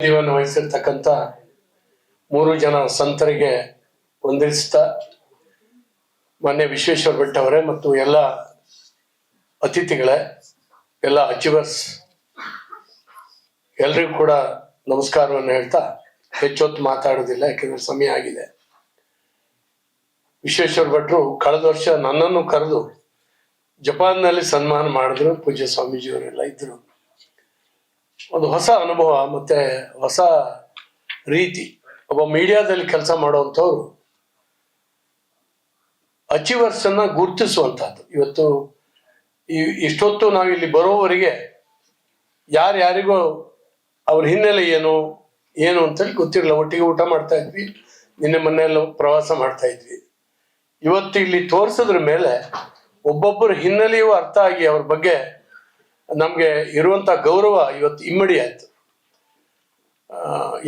ಜೀವನ ವಹಿಸಿರ್ತಕ್ಕಂಥ 3 ಜನ ಸಂತರಿಗೆ ವಂದಿಸ್ತಾ ಮಾನ್ಯ ವಿಶ್ವೇಶ್ವರ ಭಟ್ ಅವರೇ ಮತ್ತು ಎಲ್ಲ ಅತಿಥಿಗಳೇ, ಎಲ್ಲ ಅಚೀವರ್ಸ್ ಎಲ್ರಿಗೂ ಕೂಡ ನಮಸ್ಕಾರವನ್ನು ಹೇಳ್ತಾ ಹೆಚ್ಚೊತ್ತು ಮಾತಾಡೋದಿಲ್ಲ, ಯಾಕೆಂದ್ರೆ ಸಮಯ ಆಗಿದೆ. ವಿಶ್ವೇಶ್ವರ ಭಟ್ರು ಕಳೆದ ವರ್ಷ ನನ್ನನ್ನು ಕರೆದು ಜಪಾನ್ನಲ್ಲಿ ಸನ್ಮಾನ ಮಾಡಿದ್ರು. ಪೂಜ್ಯ ಸ್ವಾಮೀಜಿಯವರೆಲ್ಲ ಇದ್ರು. ಒಂದು ಹೊಸ ಅನುಭವ ಮತ್ತೆ ಹೊಸ ರೀತಿ. ಒಬ್ಬ ಮೀಡಿಯಾದಲ್ಲಿ ಕೆಲಸ ಮಾಡುವಂಥವ್ರು ಅಚೀವರ್ಸ್ ಅನ್ನ ಗುರುತಿಸುವಂತಹದ್ದು. ಇವತ್ತು ಇಷ್ಟೊತ್ತು ನಾವಿಲ್ಲಿ ಬರೋವರೆಗೆ ಯಾರ್ಯಾರಿಗೋ ಅವ್ರ ಹಿನ್ನೆಲೆ ಏನು ಅಂತೇಳಿ ಗೊತ್ತಿರಲಿಲ್ಲ. ಒಟ್ಟಿಗೆ ಊಟ ಮಾಡ್ತಾ ಇದ್ವಿ, ನಿನ್ನೆ ಮೊನ್ನೆಲ್ಲ ಪ್ರವಾಸ ಮಾಡ್ತಾ ಇದ್ವಿ. ಇವತ್ತು ಇಲ್ಲಿ ತೋರಿಸಿದ್ರ ಮೇಲೆ ಒಬ್ಬೊಬ್ಬರ ಹಿನ್ನೆಲೆಯೂ ಅರ್ಥ ಆಗಿ ಅವ್ರ ಬಗ್ಗೆ ನಮ್ಗೆ ಇರುವಂತ ಗೌರವ ಇವತ್ತು ಇಮ್ಮಡಿ ಆಯ್ತು.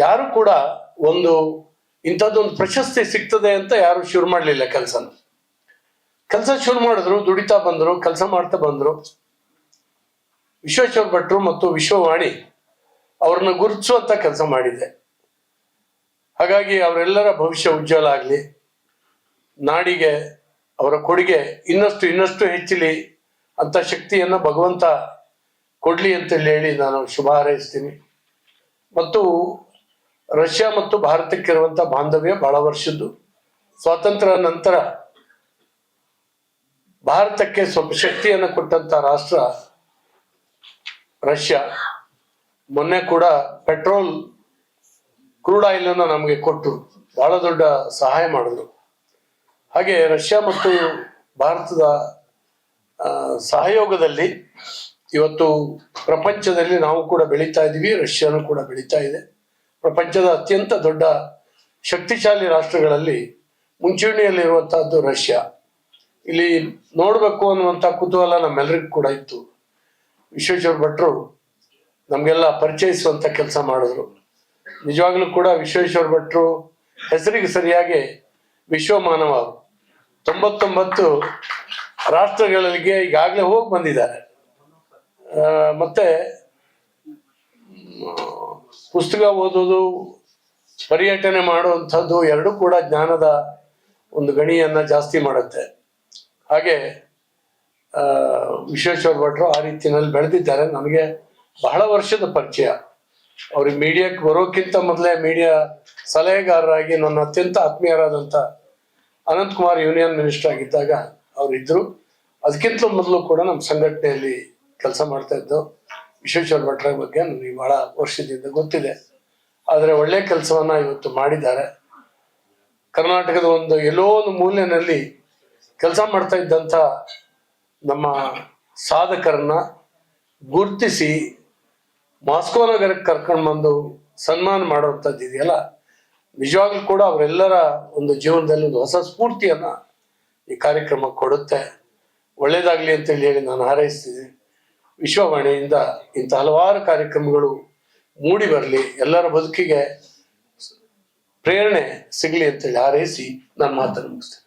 ಯಾರು ಕೂಡ ಇಂಥದ್ದೊಂದು ಪ್ರಶಸ್ತಿ ಸಿಗ್ತದೆ ಅಂತ ಯಾರು ಶುರು ಮಾಡಲಿಲ್ಲ. ಕೆಲಸ ಶುರು ಮಾಡಿದ್ರು, ದುಡಿತಾ ಬಂದ್ರು, ಕೆಲಸ ಮಾಡ್ತಾ ಬಂದ್ರು. ವಿಶ್ವೇಶ್ವರ ಭಟ್ರು ಮತ್ತು ವಿಶ್ವವಾಣಿ ಅವ್ರನ್ನ ಗುರುತಿಸುವಂತ ಕೆಲಸ ಮಾಡಿದೆ. ಹಾಗಾಗಿ ಅವರೆಲ್ಲರ ಭವಿಷ್ಯ ಉಜ್ವಲ ಆಗ್ಲಿ, ನಾಡಿಗೆ ಅವರ ಕೊಡುಗೆ ಇನ್ನಷ್ಟು ಹೆಚ್ಚಲಿ ಅಂತ ಶಕ್ತಿಯನ್ನ ಭಗವಂತ ಕೊಡ್ಲಿ ಅಂತೇಳಿ ಹೇಳಿ ನಾನು ಶುಭ ಹಾರೈಸ್ತೀನಿ. ಮತ್ತು ರಷ್ಯಾ ಮತ್ತು ಭಾರತಕ್ಕಿರುವಂತ ಬಾಂಧವ್ಯ ಬಹಳ ವರ್ಷದ್ದು. ಸ್ವಾತಂತ್ರ್ಯ ನಂತರ ಭಾರತಕ್ಕೆ ಸ್ವಲ್ಪ ಶಕ್ತಿಯನ್ನು ಕೊಟ್ಟಂತ ರಾಷ್ಟ್ರ ರಷ್ಯಾ. ಮೊನ್ನೆ ಕೂಡ ಪೆಟ್ರೋಲ್, ಕ್ರೂಡ್ ಆಯಿಲ್ ಅನ್ನು ನಮಗೆ ಕೊಟ್ಟು ಬಹಳ ದೊಡ್ಡ ಸಹಾಯ ಮಾಡಿದ್ರು. ಹಾಗೆ ರಷ್ಯಾ ಮತ್ತು ಭಾರತದ ಸಹಯೋಗದಲ್ಲಿ ಇವತ್ತು ಪ್ರಪಂಚದಲ್ಲಿ ನಾವು ಕೂಡ ಬೆಳೀತಾ ಇದ್ದೀವಿ, ರಷ್ಯಾನು ಕೂಡ ಬೆಳೀತಾ ಇದೆ. ಪ್ರಪಂಚದ ಅತ್ಯಂತ ದೊಡ್ಡ ಶಕ್ತಿಶಾಲಿ ರಾಷ್ಟ್ರಗಳಲ್ಲಿ ಮುಂಚೂಣಿಯಲ್ಲಿರುವಂತಹದ್ದು ರಷ್ಯಾ. ಇಲ್ಲಿ ನೋಡ್ಬೇಕು ಅನ್ನುವಂಥ ಕುತೂಹಲ ನಮ್ಮೆಲ್ಲರಿಗೂ ಕೂಡ ಇತ್ತು. ವಿಶ್ವೇಶ್ವರ ಭಟ್ರು ನಮ್ಗೆಲ್ಲ ಪರಿಚಯಿಸುವಂತ ಕೆಲಸ ಮಾಡಿದ್ರು. ನಿಜವಾಗ್ಲೂ ಕೂಡ ವಿಶ್ವೇಶ್ವರ ಭಟ್ರು ಹೆಸರಿಗೆ ಸರಿಯಾಗಿ ವಿಶ್ವಮಾನವ. 99 ರಾಷ್ಟ್ರಗಳಿಗೆ ಈಗಾಗಲೇ ಹೋಗಿ ಬಂದಿದ್ದಾರೆ. ಮತ್ತೆ ಪುಸ್ತಕ ಓದೋದು, ಪರ್ಯಟನೆ ಮಾಡುವಂಥದ್ದು ಎರಡೂ ಕೂಡ ಜ್ಞಾನದ ಒಂದು ಗಣಿಯನ್ನ ಜಾಸ್ತಿ ಮಾಡುತ್ತೆ. ಹಾಗೆ ವಿಶ್ವೇಶ್ವರ ಭಟ್ರು ಆ ರೀತಿಯಲ್ಲಿ ಬೆಳೆದಿದ್ದಾರೆ. ನನಗೆ ಬಹಳ ವರ್ಷದ ಪರಿಚಯ. ಅವ್ರಿಗೆ ಮೀಡಿಯಾಕ್ಕೆ ಬರೋಕ್ಕಿಂತ ಮೊದಲೇ ಮೀಡಿಯಾ ಸಲಹೆಗಾರರಾಗಿ ನನ್ನ ಅತ್ಯಂತ ಆತ್ಮೀಯರಾದಂಥ ಅನಂತಕುಮಾರ್ ಯೂನಿಯನ್ ಮಿನಿಸ್ಟರ್ ಆಗಿದ್ದಾಗ ಅವರಿದ್ರು. ಅದಕ್ಕಿಂತ ಮೊದಲು ಕೂಡ ನಮ್ಮ ಸಂಘಟನೆಯಲ್ಲಿ ಕೆಲಸ ಮಾಡ್ತಾ ಇದ್ದು. ವಿಶ್ವೇಶ್ವರ ಭಟ್ರ ಬಗ್ಗೆ ನನಗೆ ಬಹಳ ವರ್ಷದಿಂದ ಗೊತ್ತಿದೆ. ಆದರೆ ಒಳ್ಳೆ ಕೆಲಸವನ್ನ ಇವತ್ತು ಮಾಡಿದ್ದಾರೆ. ಕರ್ನಾಟಕದ ಎಲ್ಲೋ ಒಂದು ಮೂಲೆಯಲ್ಲಿ ಕೆಲಸ ಮಾಡ್ತಾ ಇದ್ದಂಥ ನಮ್ಮ ಸಾಧಕರನ್ನ ಗುರುತಿಸಿ ಮಾಸ್ಕೋ ನಗರಕ್ಕೆ ಕರ್ಕೊಂಡು ಬಂದು ಸನ್ಮಾನ ಮಾಡುವಂಥದ್ದು ಇದೆಯಲ್ಲ, ನಿಜವಾಗ್ಲೂ ಕೂಡ ಅವರೆಲ್ಲರ ಒಂದು ಜೀವನದಲ್ಲಿ ಒಂದು ಹೊಸ ಸ್ಫೂರ್ತಿಯನ್ನ ಈ ಕಾರ್ಯಕ್ರಮ ಕೊಡುತ್ತೆ. ಒಳ್ಳೇದಾಗ್ಲಿ ಅಂತೇಳಿ ಹೇಳಿ ನಾನು ಹಾರೈಸ್ತೀನಿ. ವಿಶ್ವವಾಣಿಯಿಂದ ಇಂಥ ಹಲವಾರು ಕಾರ್ಯಕ್ರಮಗಳು ಮೂಡಿ ಬರಲಿ, ಎಲ್ಲರ ಬದುಕಿಗೆ ಪ್ರೇರಣೆ ಸಿಗಲಿ ಅಂತೇಳಿ ಹಾರೈಸಿ ನಾನು ಮಾತನ್ನು ಮುಗಿಸ್ತೇನೆ.